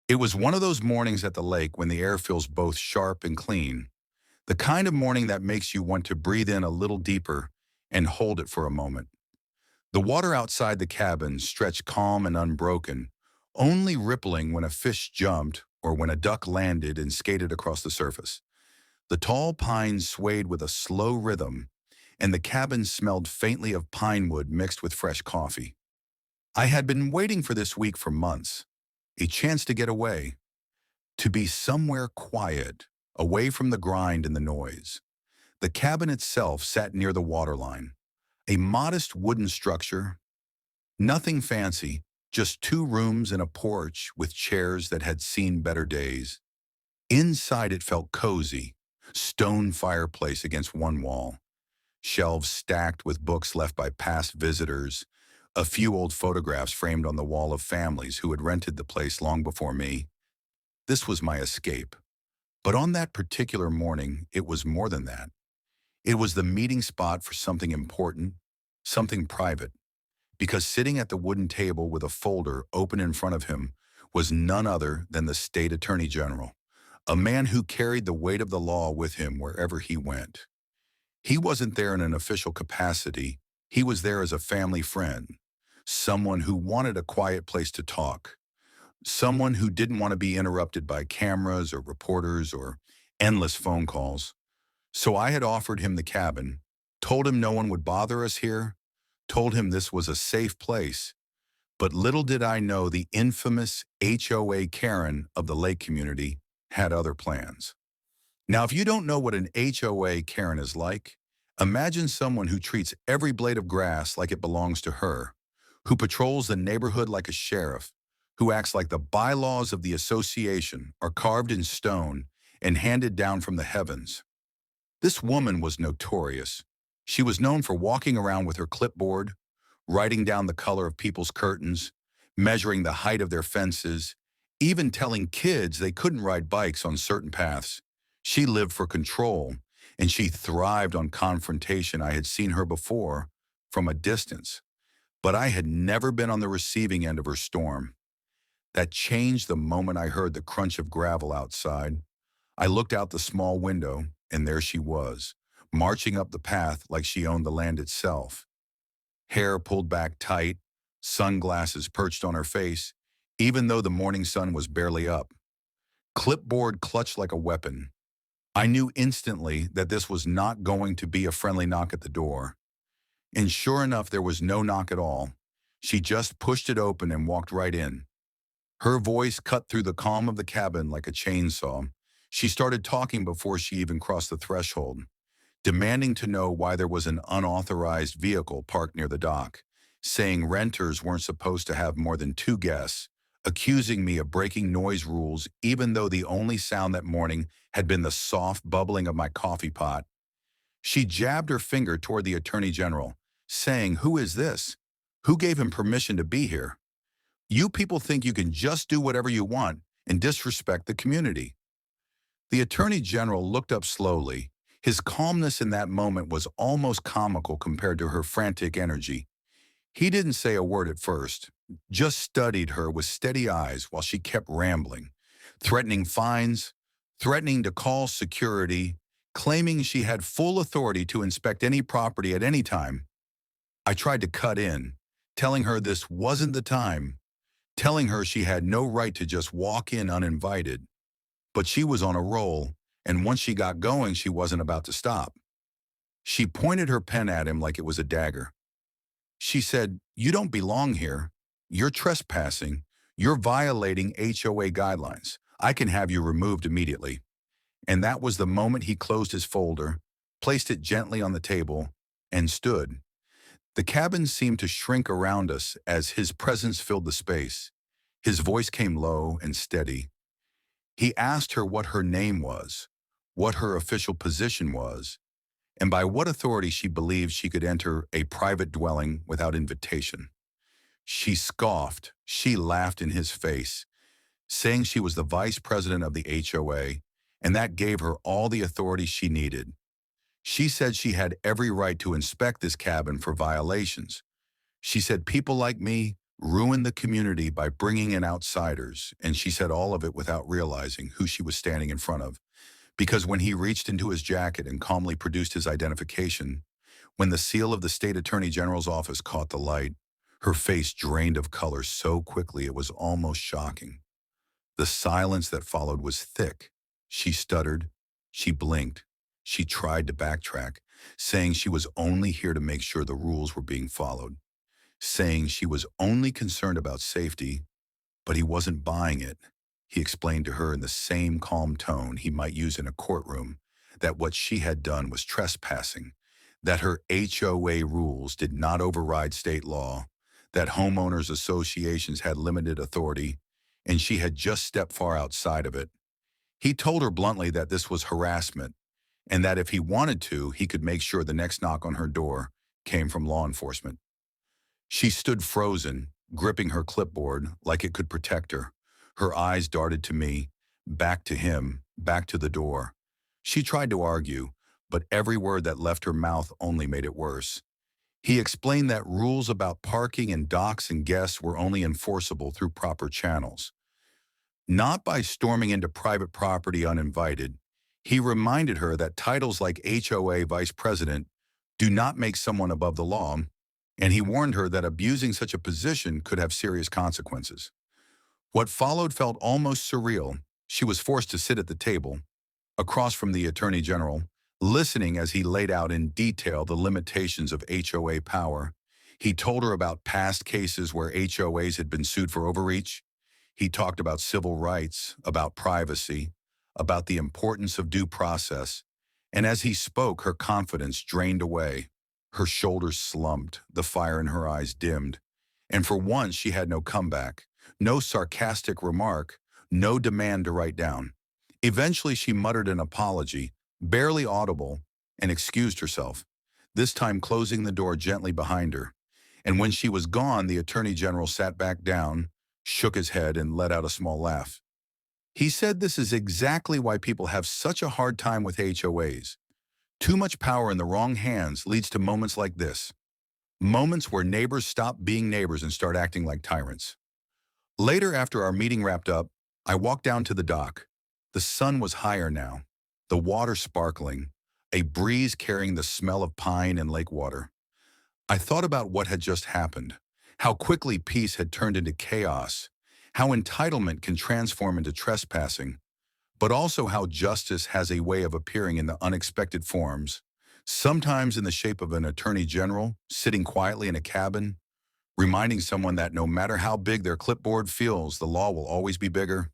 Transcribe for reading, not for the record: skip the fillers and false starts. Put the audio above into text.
It was one of those mornings at the lake when the air feels both sharp and clean, the kind of morning that makes you want to breathe in a little deeper and hold it for a moment. The water outside the cabin stretched calm and unbroken, only rippling when a fish jumped or when a duck landed and skated across the surface. The tall pines swayed with a slow rhythm, and the cabin smelled faintly of pine wood mixed with fresh coffee. I had been waiting for this week for months, a chance to get away, to be somewhere quiet, away from the grind and the noise. The cabin itself sat near the waterline, a modest wooden structure, nothing fancy, just two rooms and a porch with chairs that had seen better days. Inside it felt cozy, stone fireplace against one wall, shelves stacked with books left by past visitors, a few old photographs framed on the wall of families who had rented the place long before me. This was my escape. But on that particular morning, it was more than that. It was the meeting spot for something important, something private, because sitting at the wooden table with a folder open in front of him was none other than the state attorney general, a man who carried the weight of the law with him wherever he went. He wasn't there in an official capacity. He was there as a family friend, someone who wanted a quiet place to talk, someone who didn't want to be interrupted by cameras or reporters or endless phone calls. So I had offered him the cabin, told him no one would bother us here, told him this was a safe place. But little did I know the infamous HOA Karen of the lake community had other plans. Now, if you don't know what an HOA Karen is like, imagine someone who treats every blade of grass like it belongs to her, who patrols the neighborhood like a sheriff, who acts like the bylaws of the association are carved in stone and handed down from the heavens. This woman was notorious. She was known for walking around with her clipboard, writing down the color of people's curtains, measuring the height of their fences, even telling kids they couldn't ride bikes on certain paths. She lived for control, and she thrived on confrontation. I had seen her before from a distance, but I had never been on the receiving end of her storm. That changed the moment I heard the crunch of gravel outside. I looked out the small window, and there she was, marching up the path like she owned the land itself. Hair pulled back tight, sunglasses perched on her face, even though the morning sun was barely up. Clipboard clutched like a weapon. I knew instantly that this was not going to be a friendly knock at the door. And sure enough, there was no knock at all. She just pushed it open and walked right in. Her voice cut through the calm of the cabin like a chainsaw. She started talking before she even crossed the threshold, demanding to know why there was an unauthorized vehicle parked near the dock, saying renters weren't supposed to have more than two guests, accusing me of breaking noise rules even though the only sound that morning had been the soft bubbling of my coffee pot. She jabbed her finger toward the Attorney General, saying, "Who is this? Who gave him permission to be here? You people think you can just do whatever you want and disrespect the community." The Attorney General looked up slowly. His calmness in that moment was almost comical compared to her frantic energy. He didn't say a word at first, just studied her with steady eyes while she kept rambling, threatening fines, threatening to call security, claiming she had full authority to inspect any property at any time. I tried to cut in, telling her this wasn't the time, telling her she had no right to just walk in uninvited. But she was on a roll, and once she got going, she wasn't about to stop. She pointed her pen at him like it was a dagger. She said, "You don't belong here. You're trespassing. You're violating HOA guidelines. I can have you removed immediately." And that was the moment he closed his folder, placed it gently on the table, and stood. The cabin seemed to shrink around us as his presence filled the space. His voice came low and steady. He asked her what her name was, what her official position was, and by what authority she believed she could enter a private dwelling without invitation. She scoffed, she laughed in his face, saying she was the vice president of the HOA, and that gave her all the authority she needed. She said she had every right to inspect this cabin for violations. She said people like me ruined the community by bringing in outsiders, and she said all of it without realizing who she was standing in front of. Because when he reached into his jacket and calmly produced his identification, when the seal of the state attorney general's office caught the light, her face drained of color so quickly it was almost shocking. The silence that followed was thick. She stuttered. She blinked. She tried to backtrack, saying she was only here to make sure the rules were being followed, saying she was only concerned about safety, but he wasn't buying it. He explained to her in the same calm tone he might use in a courtroom that what she had done was trespassing, that her HOA rules did not override state law, that homeowners associations had limited authority, and she had just stepped far outside of it. He told her bluntly that this was harassment, and that if he wanted to, he could make sure the next knock on her door came from law enforcement. She stood frozen, gripping her clipboard like it could protect her. Her eyes darted to me, back to him, back to the door. She tried to argue, but every word that left her mouth only made it worse. He explained that rules about parking and docks and guests were only enforceable through proper channels, not by storming into private property uninvited. He reminded her that titles like HOA vice president do not make someone above the law, and he warned her that abusing such a position could have serious consequences. What followed felt almost surreal. She was forced to sit at the table, across from the Attorney General, listening as he laid out in detail the limitations of HOA power. He told her about past cases where HOAs had been sued for overreach. He talked about civil rights, about privacy, about the importance of due process. And as he spoke, her confidence drained away. Her shoulders slumped, the fire in her eyes dimmed. And for once, she had no comeback, no sarcastic remark, no demand to write down. Eventually, she muttered an apology, barely audible, and excused herself, this time closing the door gently behind her. And when she was gone, the Attorney General sat back down, shook his head, and let out a small laugh. He said this is exactly why people have such a hard time with HOAs. Too much power in the wrong hands leads to moments like this. Moments where neighbors stop being neighbors and start acting like tyrants. Later, after our meeting wrapped up, I walked down to the dock. The sun was higher now, the water sparkling, a breeze carrying the smell of pine and lake water. I thought about what had just happened, how quickly peace had turned into chaos, how entitlement can transform into trespassing, but also how justice has a way of appearing in the unexpected forms, sometimes in the shape of an attorney general sitting quietly in a cabin, reminding someone that no matter how big their clipboard feels, the law will always be bigger.